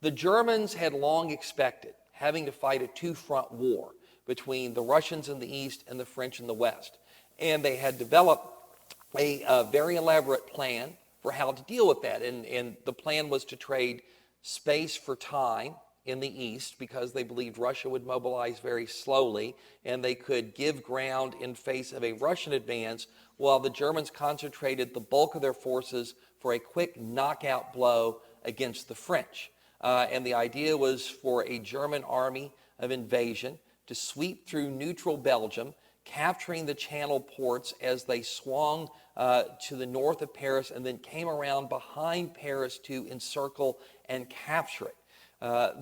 The Germans had long expected having to fight a two-front war between the Russians in the east and the French in the west. And they had developed a very elaborate plan for how to deal with that. And the plan was to trade space for time in the east, because they believed Russia would mobilize very slowly and they could give ground in face of a Russian advance, while the Germans concentrated the bulk of their forces for a quick knockout blow against the French. And the idea was for a German army of invasion to sweep through neutral Belgium, capturing the Channel ports as they swung to the north of Paris, and then came around behind Paris to encircle and capture it.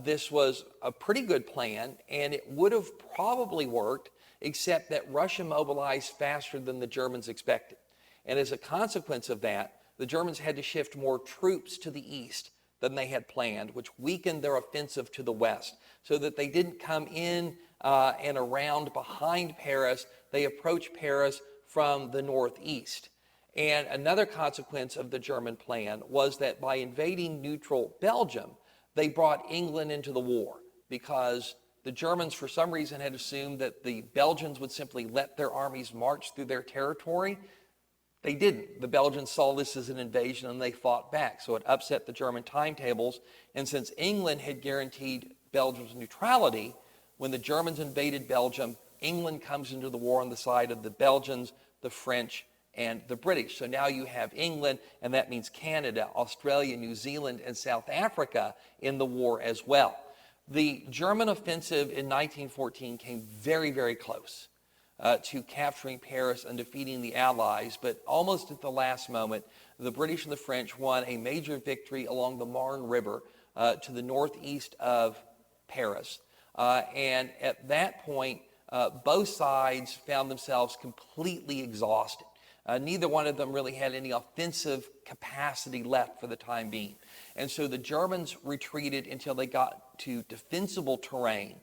This was a pretty good plan, and it would have probably worked, except that Russia mobilized faster than the Germans expected. And as a consequence of that, the Germans had to shift more troops to the east than they had planned, which weakened their offensive to the west, so that they didn't come in and around behind Paris. They approached Paris from the northeast. And another consequence of the German plan was that by invading neutral Belgium, they brought England into the war, because the Germans, for some reason, had assumed that the Belgians would simply let their armies march through their territory. They didn't. The Belgians saw this as an invasion and they fought back. So it upset the German timetables. And since England had guaranteed Belgium's neutrality, when the Germans invaded Belgium, England comes into the war on the side of the Belgians, the French, and the British. So now you have England, and that means Canada, Australia, New Zealand, and South Africa in the war as well. The German offensive in 1914 came very, very close to capturing Paris and defeating the Allies, but almost at the last moment, the British and the French won a major victory along the Marne River to the northeast of Paris. And at that point, both sides found themselves completely exhausted. Neither one of them really had any offensive capacity left for the time being. And so the Germans retreated until they got to defensible terrain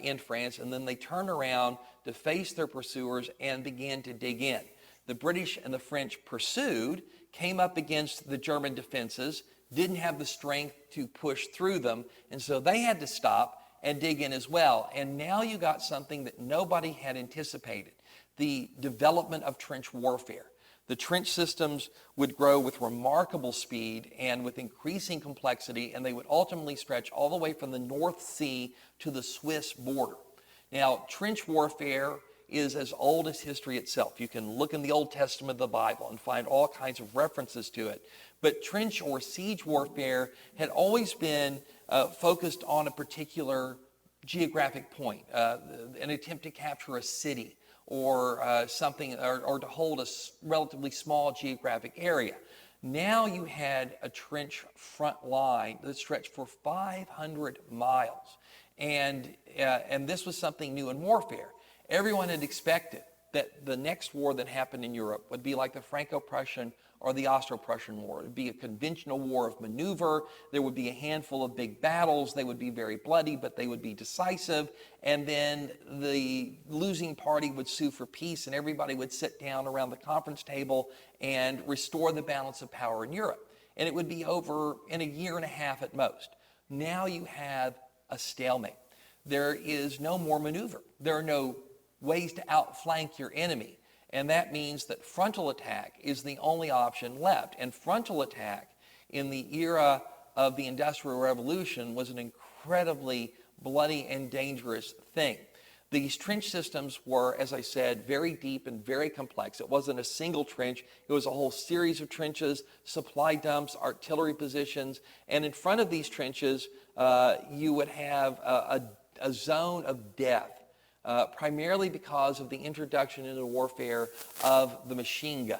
in France, and then they turned around to face their pursuers and began to dig in. The British and the French pursued, came up against the German defenses, didn't have the strength to push through them, and so they had to stop and dig in as well. And now you got something that nobody had anticipated: the development of trench warfare. The trench systems would grow with remarkable speed and with increasing complexity, and they would ultimately stretch all the way from the North Sea to the Swiss border. Now, trench warfare is as old as history itself. You can look in the Old Testament of the Bible and find all kinds of references to it. But trench or siege warfare had always been focused on a particular geographic point, an attempt to capture a city, or something, or to hold a relatively small geographic area. Now you had a trench front line that stretched for 500 miles. And this was something new in warfare. Everyone had expected that the next war that happened in Europe would be like the Franco-Prussian or the Austro-Prussian War. It would be a conventional war of maneuver. There would be a handful of big battles. They would be very bloody, but they would be decisive. And then the losing party would sue for peace, and everybody would sit down around the conference table and restore the balance of power in Europe. And it would be over in a year and a half at most. Now you have a stalemate. There is no more maneuver. There are no ways to outflank your enemy. And that means that frontal attack is the only option left. And frontal attack in the era of the Industrial Revolution was an incredibly bloody and dangerous thing. These trench systems were, as I said, very deep and very complex. It wasn't a single trench. It was a whole series of trenches, supply dumps, artillery positions. And in front of these trenches, you would have a zone of death. Primarily because of the introduction into warfare of the machine gun.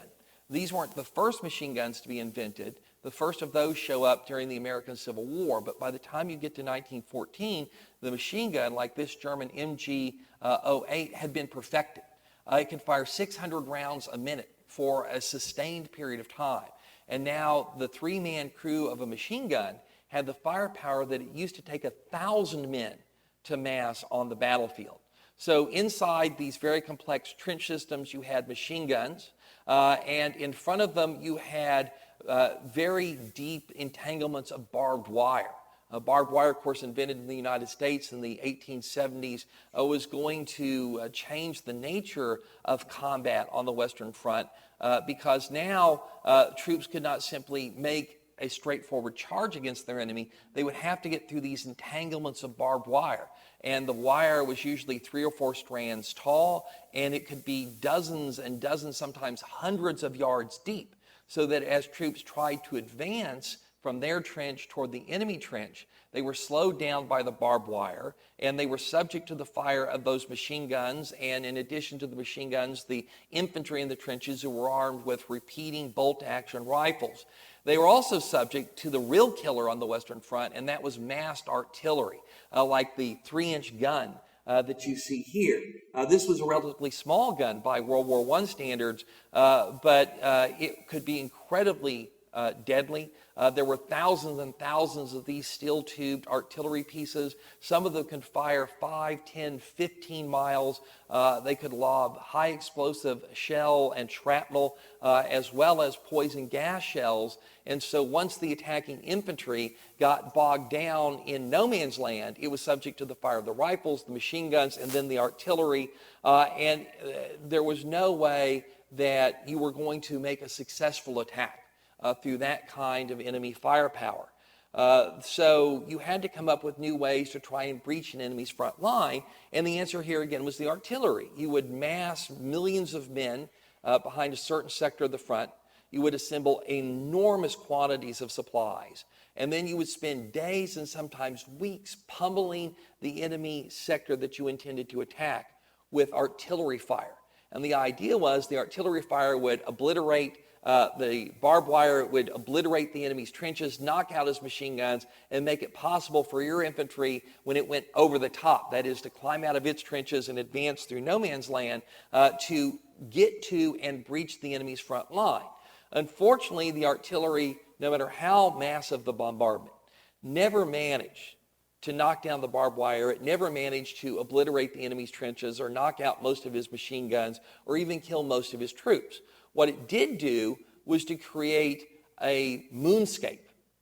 These weren't the first machine guns to be invented. The first of those show up during the American Civil War, but by the time you get to 1914, the machine gun, like this German MG-08, had been perfected. It can fire 600 rounds a minute for a sustained period of time. And now the three-man crew of a machine gun had the firepower that it used to take 1,000 men to mass on the battlefield. So inside these very complex trench systems, you had machine guns, and in front of them you had very deep entanglements of barbed wire Barbed wire, of course, invented in the United States in the 1870s, was going to change the nature of combat on the Western Front because now troops could not simply make a straightforward charge against their enemy. They would have to get through these entanglements of barbed wire. And the wire was usually 3 or 4 strands tall, and it could be dozens and dozens, sometimes hundreds of yards deep, so that as troops tried to advance from their trench toward the enemy trench, they were slowed down by the barbed wire, and they were subject to the fire of those machine guns, and in addition to the machine guns, the infantry in the trenches who were armed with repeating bolt-action rifles. They were also subject to the real killer on the Western Front, and that was massed artillery, like the 3-inch gun that you see here. This was a relatively small gun by World War I standards, but it could be incredibly deadly. There were thousands and thousands of these steel-tubed artillery pieces. Some of them could fire 5, 10, 15 miles. They could lob high explosive shell and shrapnel, as well as poison gas shells. And so once the attacking infantry got bogged down in no man's land, it was subject to the fire of the rifles, the machine guns, and then the artillery. And there was no way that you were going to make a successful attack through that kind of enemy firepower. So you had to come up with new ways to try and breach an enemy's front line, and the answer here again was the artillery. You would mass millions of men behind a certain sector of the front. You would assemble enormous quantities of supplies, and then you would spend days and sometimes weeks pummeling the enemy sector that you intended to attack with artillery fire. And the idea was the artillery fire would obliterate the barbed wire, would obliterate the enemy's trenches, knock out his machine guns, and make it possible for your infantry, when it went over the top, that is to climb out of its trenches and advance through no man's land, to get to and breach the enemy's front line. Unfortunately, the artillery, no matter how massive the bombardment, never managed to knock down the barbed wire. It never managed to obliterate the enemy's trenches or knock out most of his machine guns or even kill most of his troops. What it did do was to create a moonscape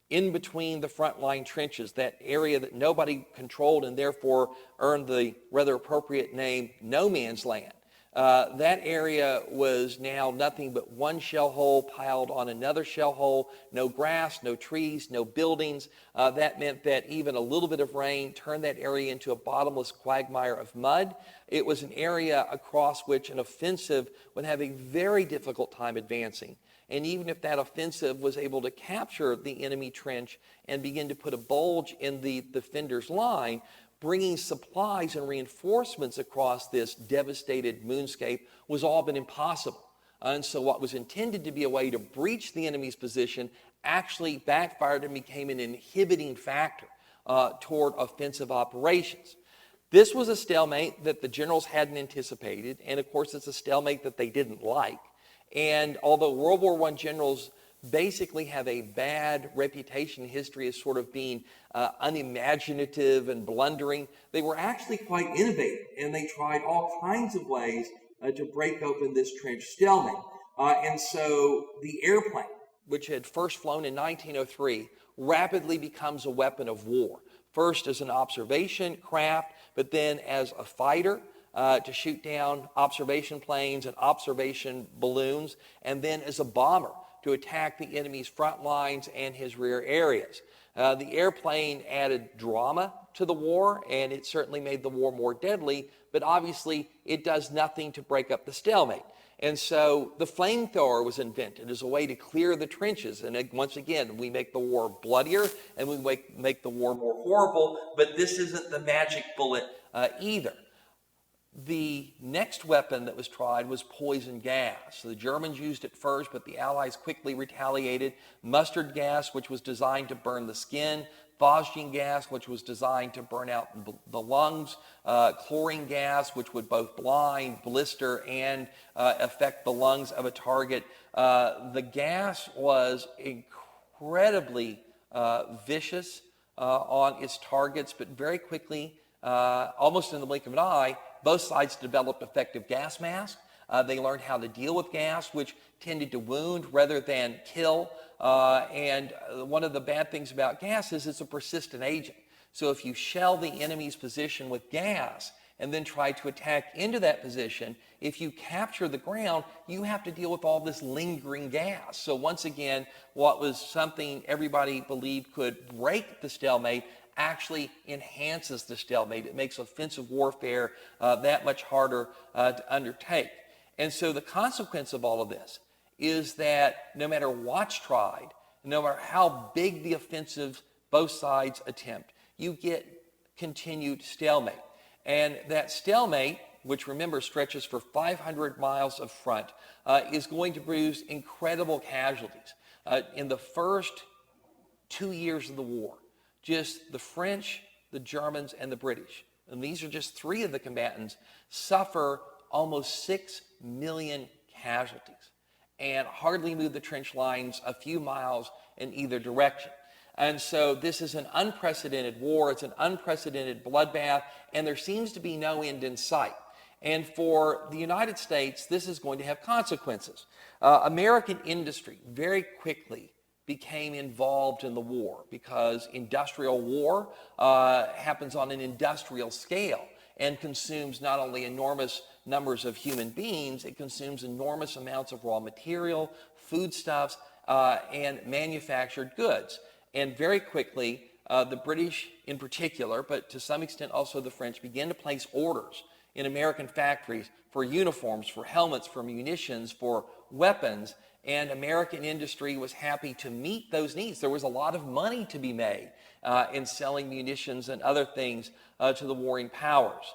in between the front line trenches, that area that nobody controlled and therefore earned the rather appropriate name no man's land. That area was now nothing but one shell hole piled on another shell hole, no grass, no trees, no buildings. That meant that even a little bit of rain turned that area into a bottomless quagmire of mud. It was an area across which an offensive would have a very difficult time advancing. And even if that offensive was able to capture the enemy trench and begin to put a bulge in the defender's line, bringing supplies and reinforcements across this devastated moonscape was all but impossible. And so what was intended to be a way to breach the enemy's position actually backfired and became an inhibiting factor toward offensive operations. This was a stalemate that the generals hadn't anticipated, and of course it's a stalemate that they didn't like. And although World War I generals basically have a bad reputation in history as sort of being unimaginative and blundering, they were actually quite innovative, and they tried all kinds of ways to break open this trench stalemate. And so the airplane, which had first flown in 1903, rapidly becomes a weapon of war. First as an observation craft, but then as a fighter to shoot down observation planes and observation balloons, and then as a bomber to attack the enemy's front lines and his rear areas. The airplane added drama to the war, and it certainly made the war more deadly, but obviously it does nothing to break up the stalemate. And so the flamethrower was invented as a way to clear the trenches. And once again, we make the war bloodier and we make the war more horrible, but this isn't the magic bullet either. The next weapon that was tried was poison gas. The Germans used it first, but the Allies quickly retaliated. Mustard gas, which was designed to burn the skin. Phosgene gas, which was designed to burn out the lungs. Chlorine gas, which would both blind, blister, and affect the lungs of a target. The gas was incredibly vicious on its targets, but very quickly, almost in the blink of an eye, both sides developed effective gas masks. They learned how to deal with gas, which tended to wound rather than kill. And one of the bad things about gas is it's a persistent agent. So if you shell the enemy's position with gas and then try to attack into that position, if you capture the ground, you have to deal with all this lingering gas. So once again, what was something everybody believed could break the stalemate actually enhances the stalemate. It makes offensive warfare that much harder to undertake. And so the consequence of all of this is that no matter what's tried, no matter how big the offensive both sides attempt, you get continued stalemate. And that stalemate, which remember stretches for 500 miles of front, is going to produce incredible casualties. In the first 2 years of the war, just the French, the Germans, and the British, and these are just three of the combatants, suffer almost 6 million casualties and hardly move the trench lines a few miles in either direction. And so this is an unprecedented war. It's an unprecedented bloodbath, and there seems to be no end in sight. And for the United States, this is going to have consequences. American industry very quickly became involved in the war because industrial war happens on an industrial scale and consumes not only enormous numbers of human beings, it consumes enormous amounts of raw material, foodstuffs, and manufactured goods. And very quickly, the British in particular, but to some extent also the French, began to place orders in American factories for uniforms, for helmets, for munitions, for weapons, and American industry was happy to meet those needs. There was a lot of money to be made in selling munitions and other things to the warring powers.